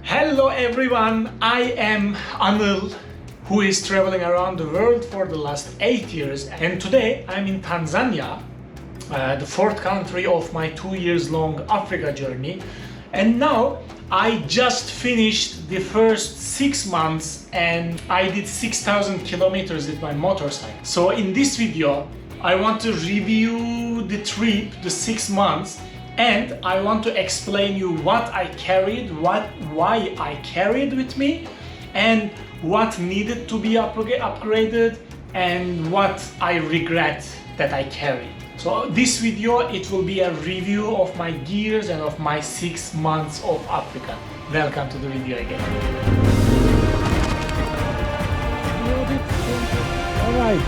Hello everyone, I am Anil, who is traveling around the world for the last 8 years, and today I'm in Tanzania, the fourth country of my 2 years long Africa journey. And now I just finished the first 6 months and I did 6,000 kilometers with my motorcycle. So in this video I want to review the trip, the 6 months, and I want to explain you what I carried, why I carried with me, and what needed to be upgraded, and what I regret that I carried. So this video, it will be a review of my gears and of my 6 months of Africa. Welcome to the video again. All right.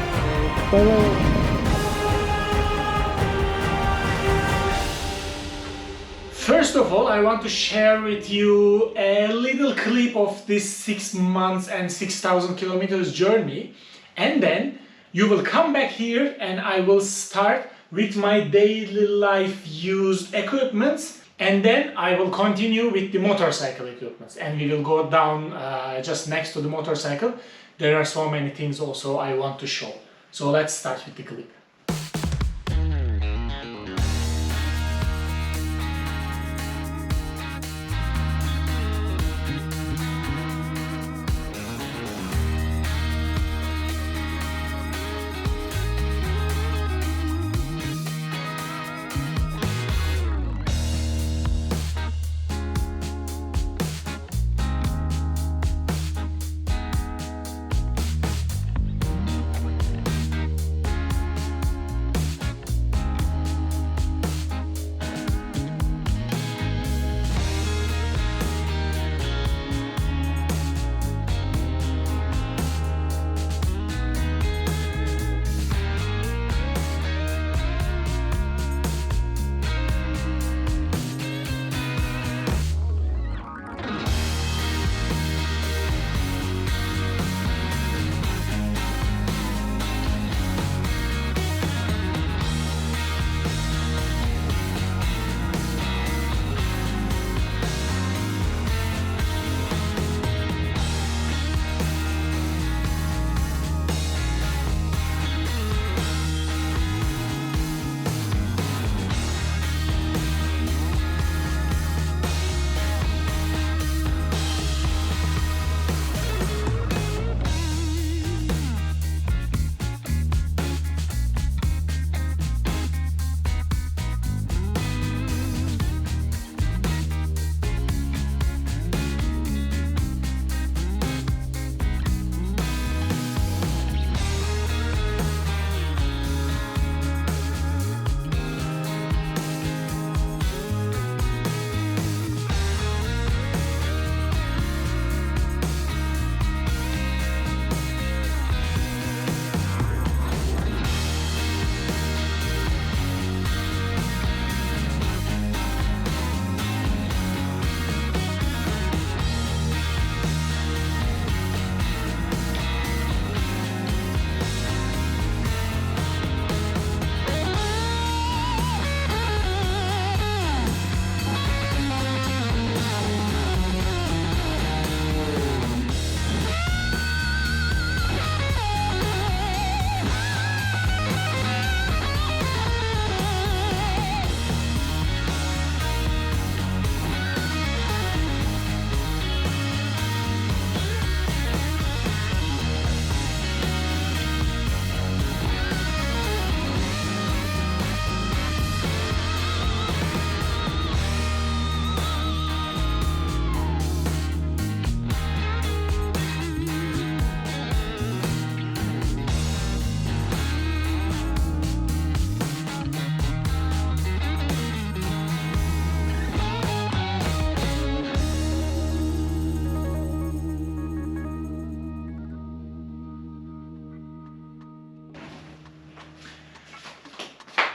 First of all, I want to share with you a little clip of this 6 months and 6,000 kilometers journey, and then you will come back here and I will start with my daily life used equipments, and then I will continue with the motorcycle equipments, and we will go down just next to the motorcycle. There are so many things also I want to show. So let's start with the clip.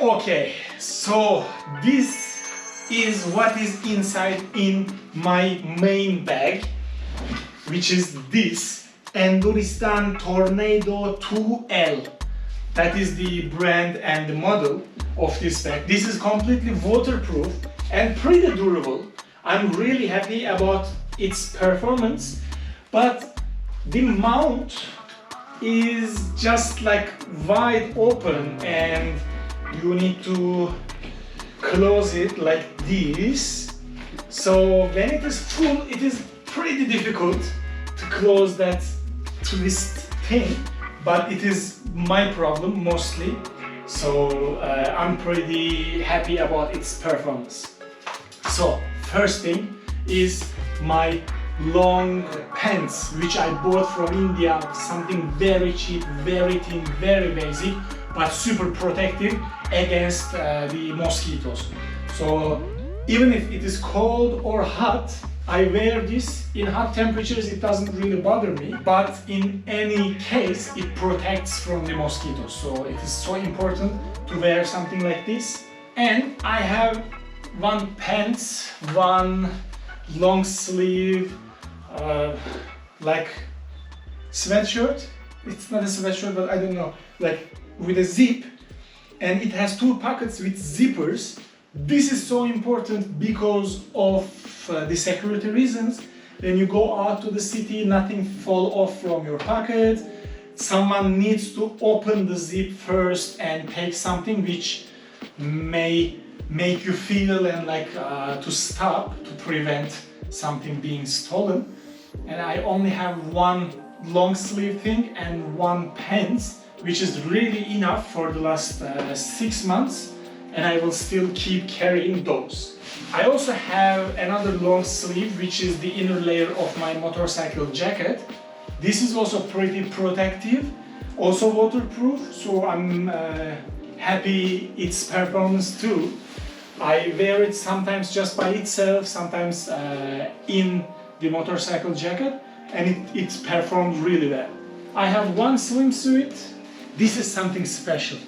Okay, so this is what is inside in my main bag, which is this Enduristan Tornado 2L. That is the brand and the model of this bag. This is completely waterproof and pretty durable. I'm really happy about its performance, but the mount is just like wide open and you need to close it like this. So when it is full, it is pretty difficult to close that twist thing, but it is my problem mostly. So I'm pretty happy about its performance. So first thing is my long pants, which I bought from India, something very cheap, very thin, very basic, but super protective against the mosquitoes. So even if it is cold or hot, I wear this. In hot temperatures it doesn't really bother me, but in any case it protects from the mosquitoes. So it is so important to wear something like this. And I have one pants, one long sleeve, like sweatshirt. It's not a sweatshirt, but I don't know, like with a zip, and it has two pockets with zippers. This is so important because of the security reasons. When you go out to the city, nothing fall off from your pocket. Someone needs to open the zip first and take something which may make you feel and like to stop, to prevent something being stolen. And I only have one long sleeve thing and one pants, which is really enough for the last 6 months, and I will still keep carrying those. I also have another long sleeve, which is the inner layer of my motorcycle jacket. This is also pretty protective, also waterproof, so I'm happy its performance too. I wear it sometimes just by itself, sometimes in the motorcycle jacket, and it performed really well. I have one swimsuit. This is something special.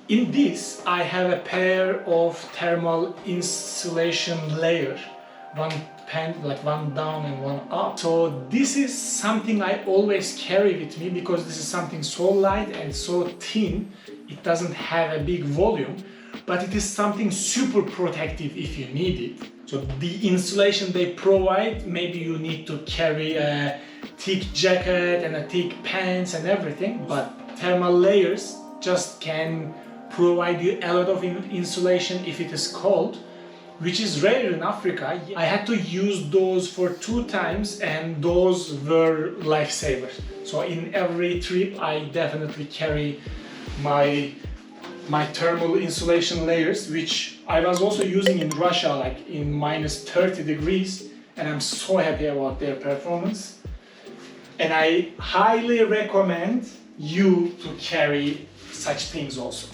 In this, I have a pair of thermal insulation layer, one pant, like one down and one up. So this is something I always carry with me because this is something so light and so thin. It doesn't have a big volume, but it is something super protective if you need it. So the insulation they provide, maybe you need to carry a thick jacket and a thick pants and everything, but thermal layers just can provide you a lot of insulation if it is cold, which is rare in Africa. I had to use those for 2 times and those were lifesavers. So in every trip I definitely carry my thermal insulation layers, which I was also using in Russia, like in minus 30 degrees, and I'm so happy about their performance. And I highly recommend you to carry such things also.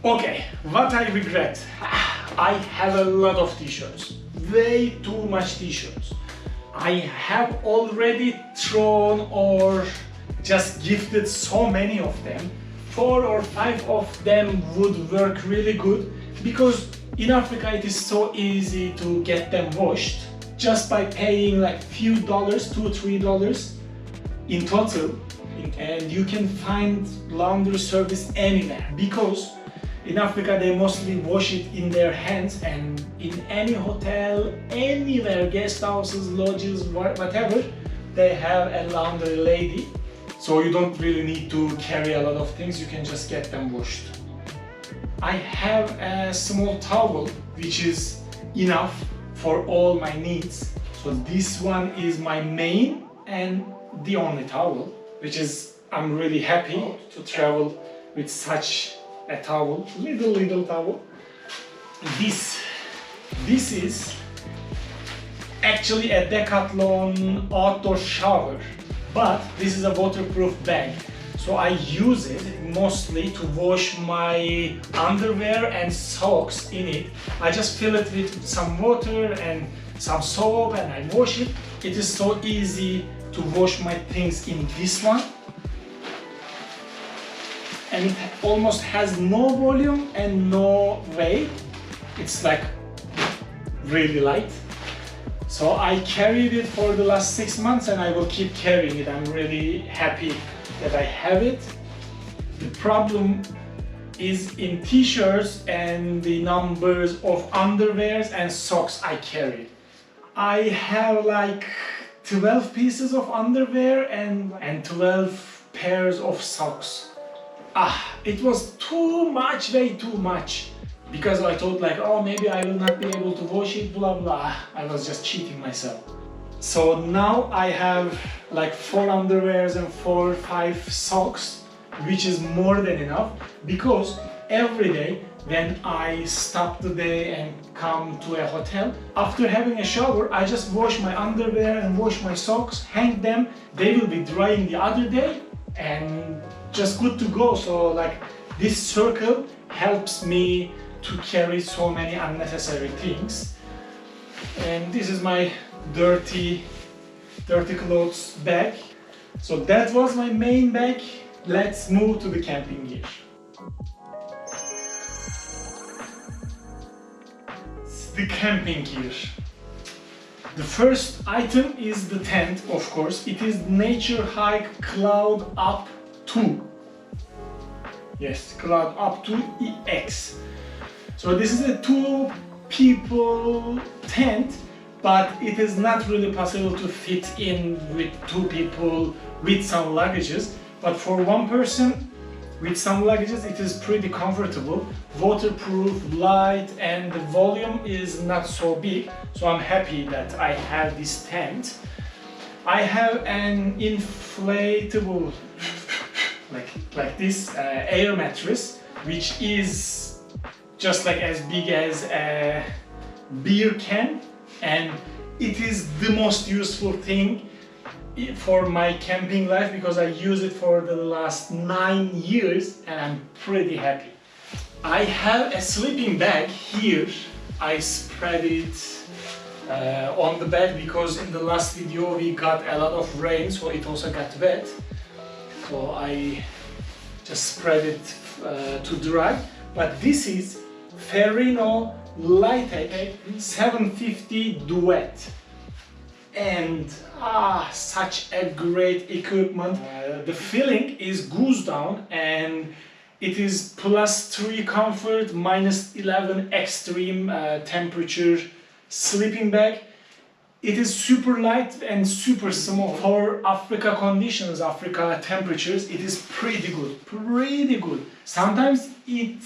Okay, what I regret. I have a lot of t-shirts, way too much t-shirts. I have already thrown or just gifted so many of them. 4 or 5 of them would work really good because in Africa it is so easy to get them washed just by paying like few dollars, $2-3 in total, and you can find laundry service anywhere because in Africa they mostly wash it in their hands, and in any hotel, anywhere, guest houses, lodges, whatever, they have a laundry lady. So you don't really need to carry a lot of things, you can just get them washed. I have a small towel which is enough for all my needs. So this one is my main and the only towel, which is, I'm really happy to travel with such a towel, little towel. This is actually a Decathlon outdoor shower, but this is a waterproof bag. So I use it mostly to wash my underwear and socks in it. I just fill it with some water and some soap and I wash it. It is so easy to wash my things in this one. And it almost has no volume and no weight. It's like really light. So I carried it for the last 6 months and I will keep carrying it. I'm really happy that I have it. The problem is in t-shirts and the numbers of underwears and socks I carry. I have like 12 pieces of underwear and 12 pairs of socks. It was too much, way too much. Because I thought like, oh, maybe I will not be able to wash it, blah blah. I was just cheating myself. So now I have like 4 underwears and 4 or 5 socks, which is more than enough, because every day when I stop the day and come to a hotel, after having a shower, I just wash my underwear and wash my socks, hang them, they will be drying the other day and just good to go. So like this circle helps me to carry so many unnecessary things. And this is my dirty clothes bag. So that was my main bag. Let's move to the camping gear. The camping gear. The first item is the tent, of course. It is Nature Hike Cloud Up 2. Yes, Cloud Up 2 EX. So this is a 2 people tent, but it is not really possible to fit in with 2 people with some luggages. But for 1 person with some luggages, it is pretty comfortable, waterproof, light, and the volume is not so big. So I'm happy that I have this tent. I have an inflatable, like this air mattress, which is just like as big as a beer can, and it is the most useful thing for my camping life because I use it for the last 9 years and I'm pretty happy. I have a sleeping bag here. I spread it on the bed because in the last video we got a lot of rain, so it also got wet. So I just spread it to dry. But this is Ferrino Lite 750 Duet, and such a great equipment. The feeling is goose down, and it is +3 comfort, -11 extreme temperature sleeping bag. It is super light and super small. For Africa conditions, Africa temperatures, it is pretty good. Sometimes it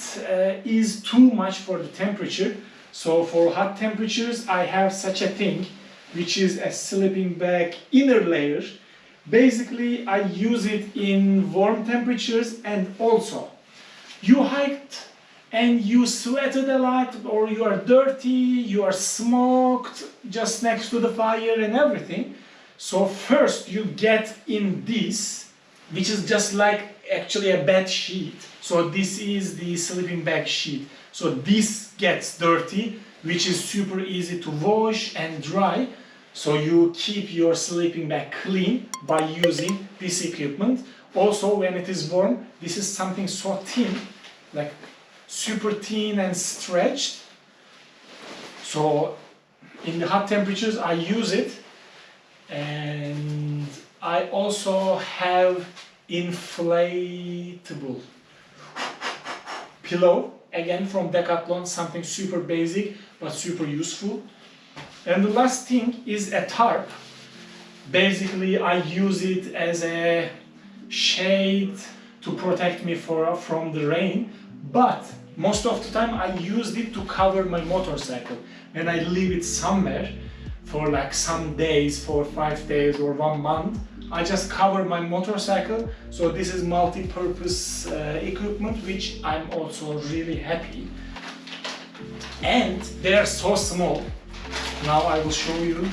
is too much for the temperature. So for hot temperatures, I have such a thing, which is a sleeping bag inner layer. Basically, I use it in warm temperatures, and also you hiked and you sweated a lot, or you are dirty, you are smoked just next to the fire and everything. So first you get in this, which is just like actually a bed sheet. So this is the sleeping bag sheet. So this gets dirty, which is super easy to wash and dry. So you keep your sleeping bag clean by using this equipment. Also, when it is warm, this is something so thin, like super thin and stretched. So in the hot temperatures I use it. And I also have inflatable pillow, again from Decathlon, something super basic but super useful. And the last thing is a tarp. Basically I use it as a shade to protect me from the rain, but most of the time I used it to cover my motorcycle. When I leave it somewhere for like some days, 4 or 5 days or 1 month, I just cover my motorcycle. So this is multi-purpose equipment, which I'm also really happy. And they are so small. Now I will show you.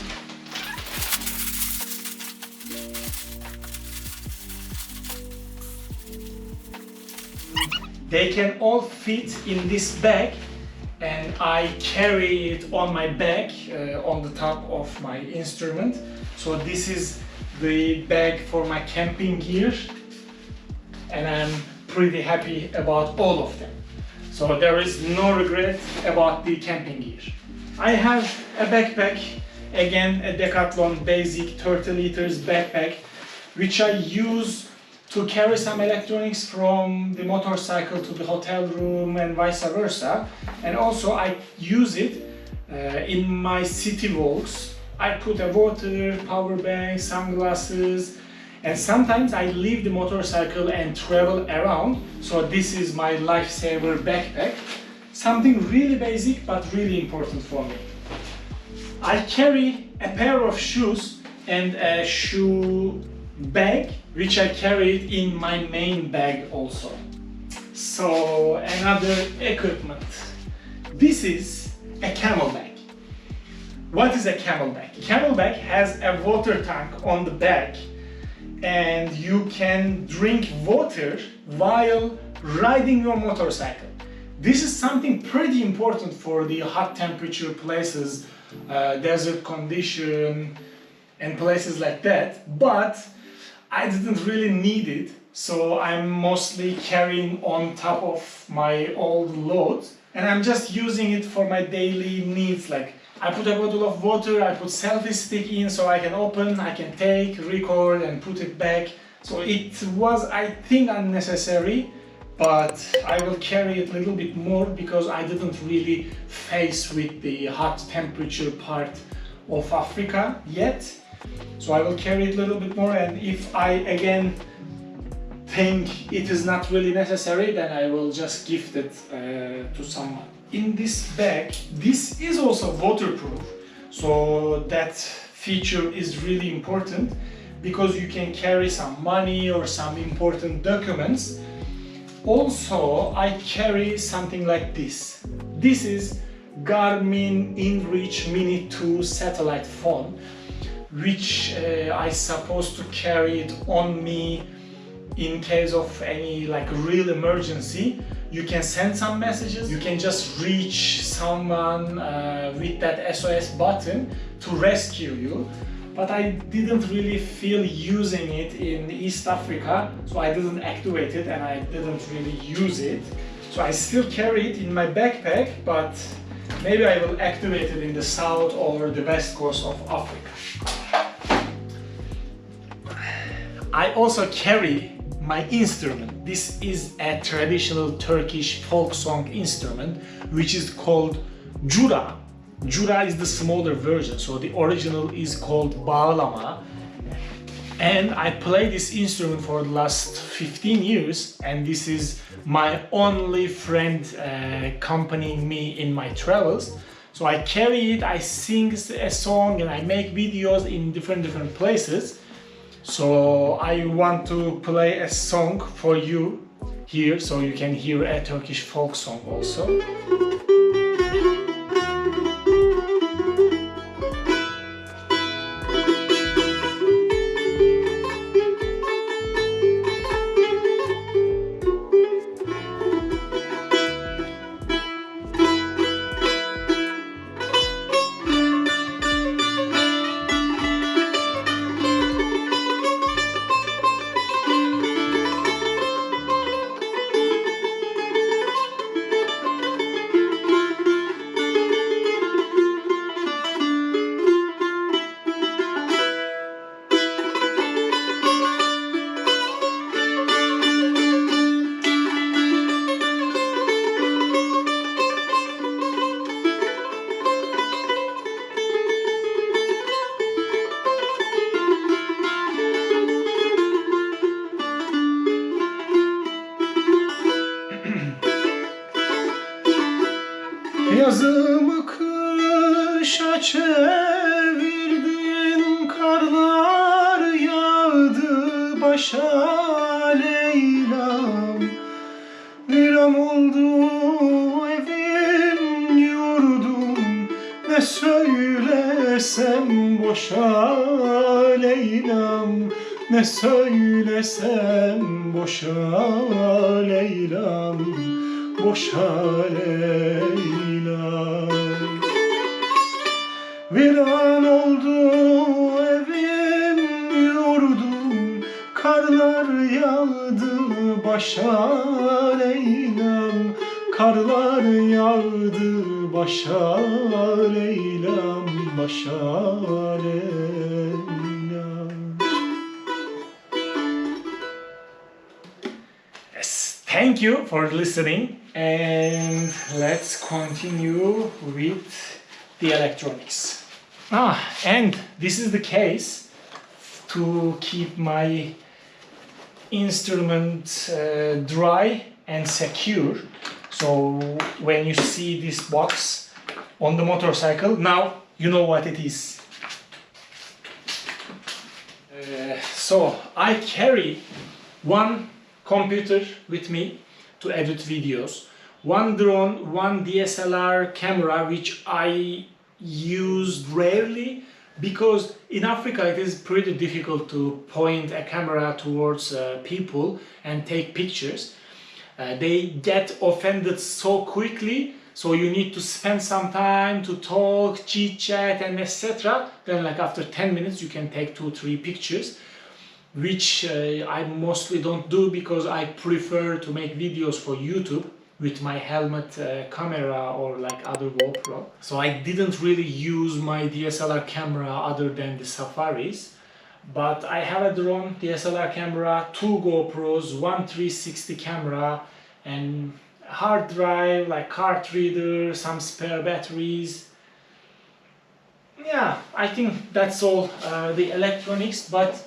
They can all fit in this bag, and I carry it on my back, on the top of my instrument. So this is the bag for my camping gear, and I'm pretty happy about all of them. So there is no regret about the camping gear. I have a backpack, again a Decathlon basic 30 liters backpack, which I use to carry some electronics from the motorcycle to the hotel room and vice versa. And also I use it in my city walks I put a water, power bank, sunglasses, and sometimes I leave the motorcycle and travel around. So this is my lifesaver backpack. Something really basic but really important for me. I carry a pair of shoes and a shoe bag, which I carried in my main bag also. So another equipment. This is a camelback. What is a camelback? Camelback has a water tank on the back, and you can drink water while riding your motorcycle. This is something pretty important for the hot temperature places, desert condition and places like that, but I didn't really need it, so I'm mostly carrying on top of my old loads, and I'm just using it for my daily needs. Like, I put a bottle of water, I put selfie stick in so I can open, I can take, record and put it back. So it was, I think, unnecessary, but I will carry it a little bit more because I didn't really face with the hot temperature part of Africa yet. So I will carry it a little bit more, and if I again think it is not really necessary, then I will just gift it to someone. In this bag, this is also waterproof, so that feature is really important because you can carry some money or some important documents. Also, I carry something like this. This is Garmin InReach Mini 2 satellite phone, which I supposed to carry it on me in case of any like real emergency. You can send some messages, you can just reach someone with that SOS button to rescue you. But I didn't really feel using it in East Africa, so I didn't activate it and I didn't really use it. So I still carry it in my backpack, but maybe I will activate it in the south or the west coast of Africa. I also carry my instrument. This is a traditional Turkish folk song instrument, which is called Jura. Jura is the smaller version, so the original is called bağlama. And I play this instrument for the last 15 years, and this is my only friend accompanying me in my travels. So I carry it, I sing a song, and I make videos in different places. So I want to play a song for you here, so you can hear a Turkish folk song also. Yazımı kışa çevirdin, karlar yağdı başa Leyla'm. Viran oldu evim yurdum, ne söylesem boşa Leyla'm. Ne söylesem boşa Leyla'm, boşa Leyla'm. Viran oldu evim yurdum, karlar yağdı başa Leyla'm. Karlar yağdı başa Leyla'm, başa Leyla'm. Thank you for listening, and let's continue with the electronics. And this is the case to keep my instrument dry and secure. So when you see this box on the motorcycle, now you know what it is. So I carry one computer with me to edit videos, one drone, one DSLR camera which I use rarely, because in Africa it is pretty difficult to point a camera towards people and take pictures. They get offended so quickly, so you need to spend some time to talk, chit chat and etc. Then like after 10 minutes you can take 2-3 pictures, which I mostly don't do because I prefer to make videos for YouTube with my helmet camera or like other GoPro. So I didn't really use my DSLR camera other than the safaris. But I have a drone, DSLR camera, 2 GoPros, one 360 camera, and a hard drive, like card reader, some spare batteries. Yeah, I think that's all the electronics, but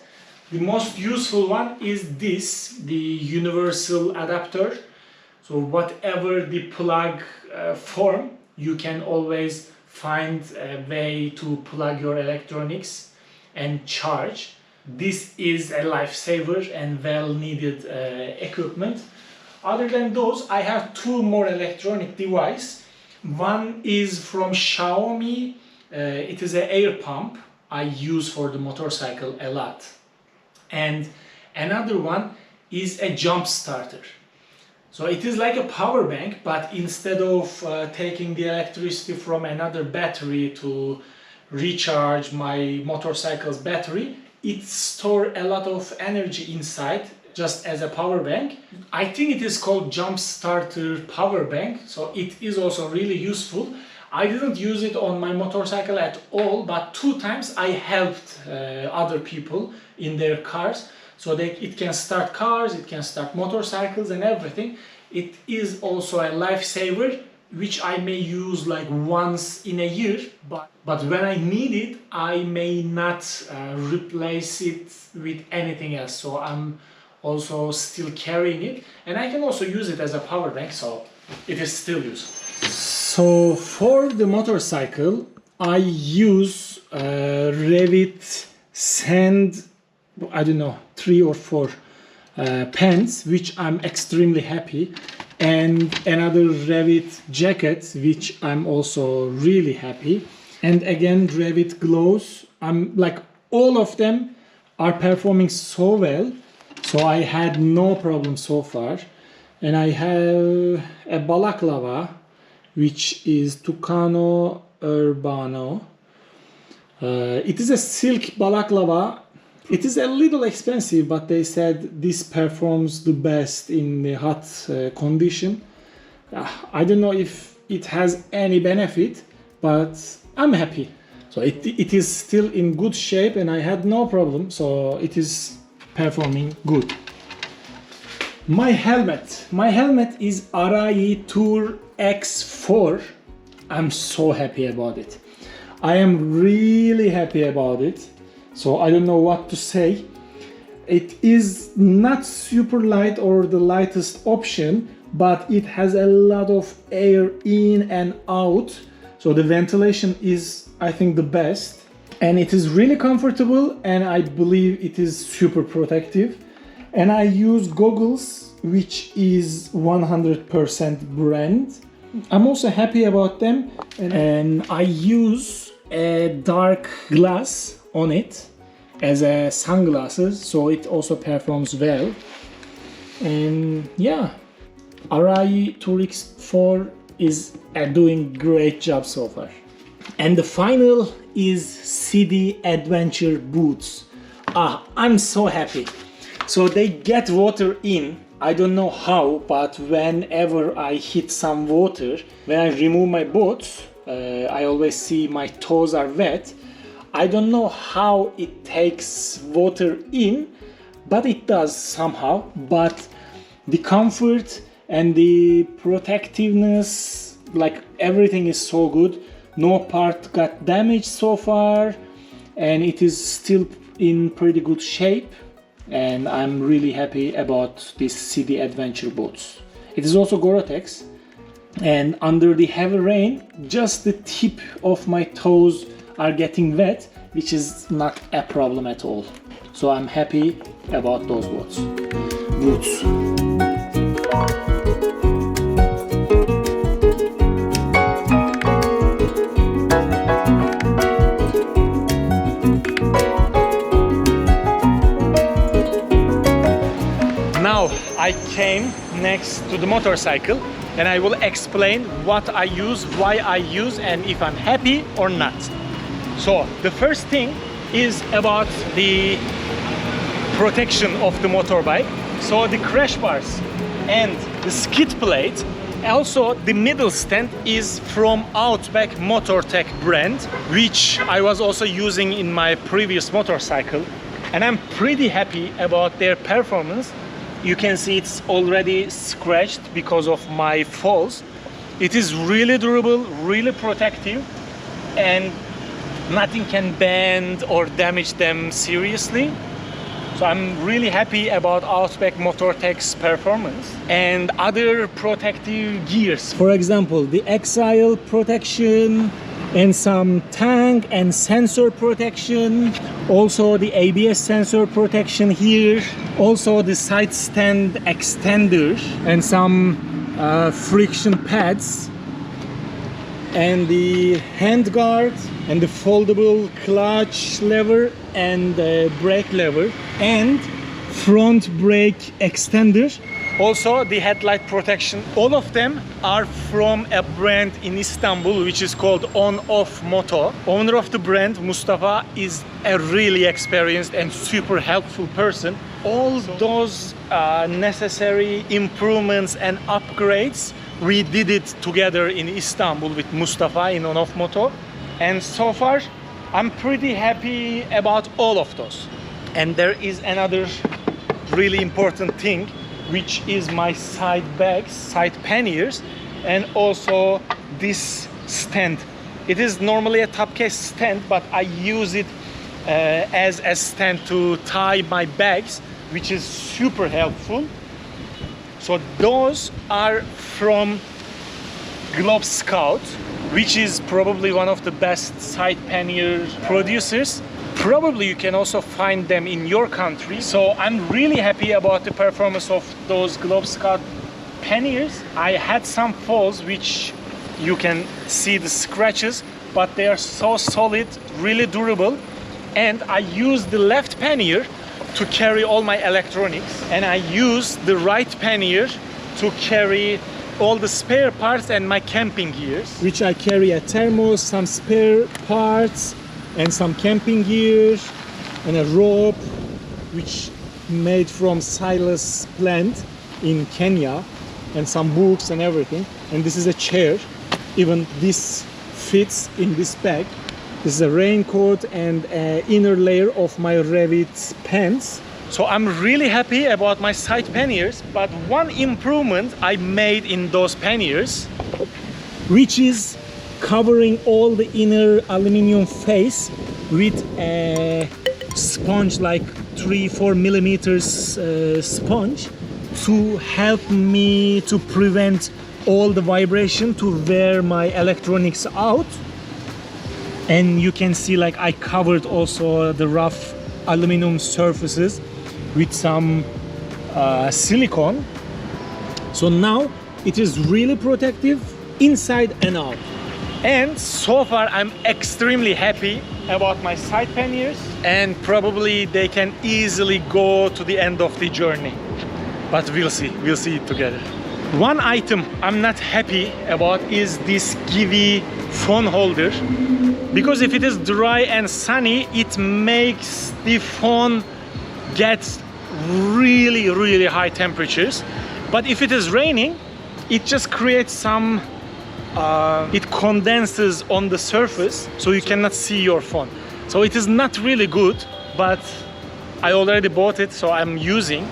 the most useful one is this, the universal adapter. So whatever the plug form, you can always find a way to plug your electronics and charge. This is a lifesaver and well needed equipment. Other than those, I have 2 more electronic devices. One is from Xiaomi. It is an air pump I use for the motorcycle a lot. And another one is a jump starter. So it is like a power bank, but instead of taking the electricity from another battery to recharge my motorcycle's battery, it stores a lot of energy inside just as a power bank. I think it is called jump starter power bank, so it is also really useful. I didn't use it on my motorcycle at all, but 2 times I helped other people in their cars. So it can start cars, it can start motorcycles and everything. It is also a lifesaver, which I may use like once in a year. But when I need it, I may not replace it with anything else. So I'm also still carrying it. And I can also use it as a power bank, so it is still useful. So for the motorcycle, I use Revit Sand, I don't know, 3 or 4 pants, which I'm extremely happy, and another Revit jacket, which I'm also really happy, and again Revit gloves. I'm like, all of them are performing so well, so I had no problem so far. And I have a balaclava, which is Tucano Urbano. It is a silk balaclava. It is a little expensive, but they said this performs the best in the hot condition. I don't know if it has any benefit, but I'm happy. So it is still in good shape and I had no problem, so it is performing good. My helmet is Arai Tour X4. I'm so happy about it. I am really happy about it. So I don't know what to say. It is not super light or the lightest option, but it has a lot of air in and out. So the ventilation is, I think, the best. And it is really comfortable, and I believe it is super protective. And I use goggles, which is 100% brand. I'm also happy about them. And I use a dark glass on it as a sunglasses, so it also performs well. And yeah, Arai Tour X4 is doing great job so far. And the final is CD Adventure boots. I'm so happy. So they get water in. I don't know how, but whenever I hit some water, when I remove my boots, I always see my toes are wet. I don't know how it takes water in, but it does somehow. But the comfort and the protectiveness, like everything is so good. No part got damaged so far, and it is still in pretty good shape, and I'm really happy about these CD Adventure boots. It is also Gore-Tex, and under the heavy rain, just the tip of my toes are getting wet, which is not a problem at all. So I'm happy about those boots. Now I came next to the motorcycle and I will explain what I use, why I use, and if I'm happy or not. So the first thing is about the protection of the motorbike. So the crash bars and the skid plate, also the middle stand is from Outback Motortech brand, which I was also using in my previous motorcycle, and I'm pretty happy about their performance. You can see it's already scratched because of my falls. It is really durable, really protective, and nothing can bend or damage them seriously. So I'm really happy about Outback Motortech's performance and other protective gears. For example, the Exile protection and some tank and sensor protection. Also the ABS sensor protection here. Also the side stand extender and some friction pads. And the hand guard and the foldable clutch lever and brake lever and front brake extender. Also the headlight protection. All of them are from a brand in Istanbul which is called On Off Moto. Owner of the brand, Mustafa, is a really experienced and super helpful person. All those necessary improvements and upgrades, we did it together in Istanbul with Mustafa in On Off Moto. And so far, I'm pretty happy about all of those. And there is another really important thing, which is my side bags, side panniers, and also this stand. It is normally a top case stand, but I use it as a stand to tie my bags, which is super helpful. So those are from GlobeScout, which is probably one of the best side pannier producers. Probably you can also find them in your country. So I'm really happy about the performance of those GlobeScout panniers. I had some falls which you can see the scratches, but they are so solid, really durable. And I use the left pannier to carry all my electronics, and I use the right pannier to carry all the spare parts and my camping gears, which I carry a thermos, some spare parts and some camping gear and a rope which made from Silas plant in Kenya, and some books and everything. And this is a chair. Even this fits in this bag. This is a raincoat and an inner layer of my Revit pants. So I'm really happy about my side panniers, but one improvement I made in those panniers, which is covering all the inner aluminum face with a sponge, like 3-4 millimeters sponge, to help me to prevent all the vibration to wear my electronics out. And you can see, like, I covered also the rough aluminum surfaces with some silicone. So now it is really protective inside and out. And so far I'm extremely happy about my side panniers, and probably they can easily go to the end of the journey. But we'll see it together. One item I'm not happy about is this Givi phone holder, because if it is dry and sunny, it makes the phone get really high temperatures. But if it is raining, it just creates some it condenses on the surface, so you cannot see your phone. So it is not really good, but I already bought it, so I'm using.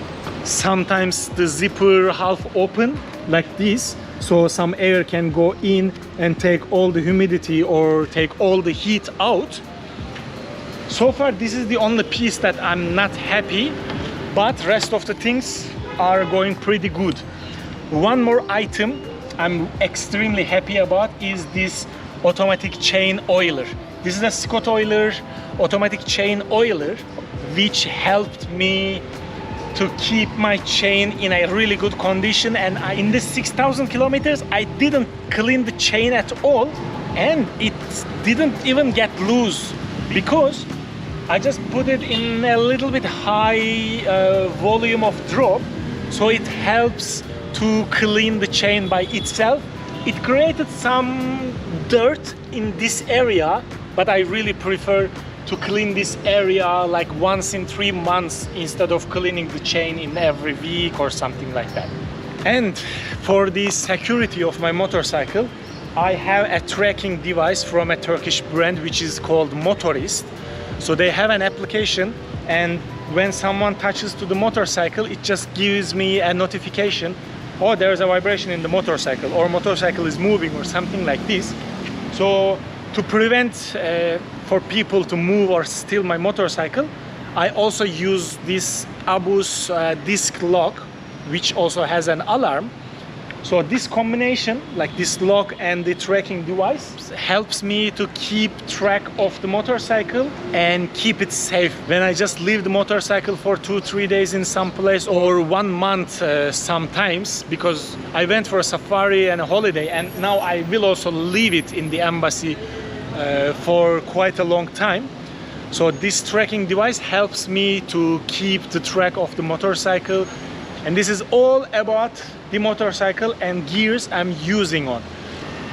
Sometimes the zipper half open like this, so some air can go in and take all the humidity or take all the heat out. So far this is the only piece that I'm not happy, but rest of the things are going pretty good. One more item I'm extremely happy about is this automatic chain oiler. This is a Scott oiler, automatic chain oiler, which helped me to keep my chain in a really good condition. And in the 6,000 kilometers I didn't clean the chain at all, and it didn't even get loose because I just put it in a little bit high volume of drop, so it helps to clean the chain by itself. It created some dirt in this area, but I really prefer to clean this area like once in 3 months instead of cleaning the chain in every week or something like that. And for the security of my motorcycle, I have a tracking device from a Turkish brand which is called Motorist. So they have an application, and when someone touches to the motorcycle, it just gives me a notification, oh, there's a vibration in the motorcycle, or motorcycle is moving, or something like this. So to prevent for people to move or steal my motorcycle, I also use this Abus disc lock, which also has an alarm. So this combination, like this lock and the tracking device, helps me to keep track of the motorcycle and keep it safe. When I just leave the motorcycle for 2-3 days in some place, or 1 month sometimes, because I went for a safari and a holiday, and now I will also leave it in the embassy for quite a long time. So this tracking device helps me to keep the track of the motorcycle. And this is all about the motorcycle and gears I'm using on.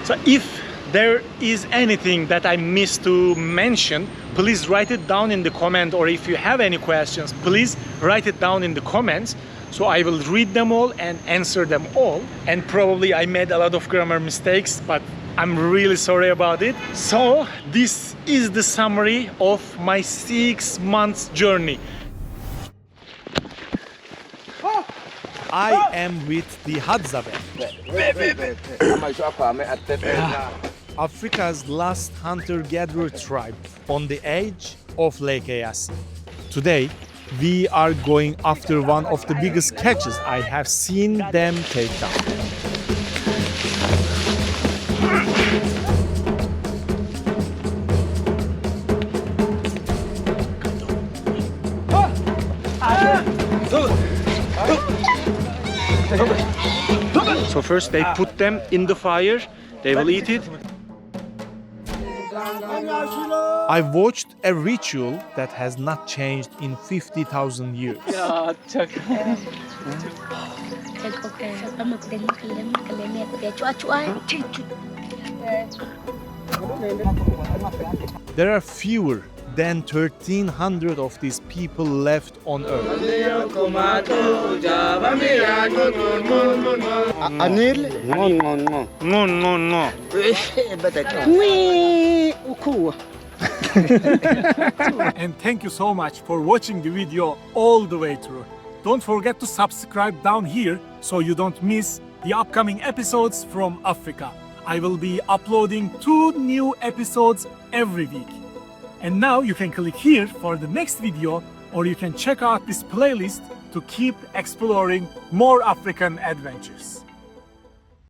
So if there is anything that I missed to mention, please write it down in the comment, or if you have any questions, please write it down in the comments, so I will read them all and answer them all. And probably I made a lot of grammar mistakes, but I'm really sorry about it. So this is the summary of my 6 months journey. I am with the Hadzabe, Africa's last hunter-gatherer tribe on the edge of Lake Eyasi. Today, we are going after one of the biggest catches I have seen them take down. So first they put them in the fire, they will eat it. I watched a ritual that has not changed in 50,000 years. There are fewer than 1,300 of these people left on Earth. Anil? No. And thank you so much for watching the video all the way through. Don't forget to subscribe down here so you don't miss the upcoming episodes from Africa. I will be uploading 2 new episodes every week. And now you can click here for the next video, or you can check out this playlist to keep exploring more African adventures.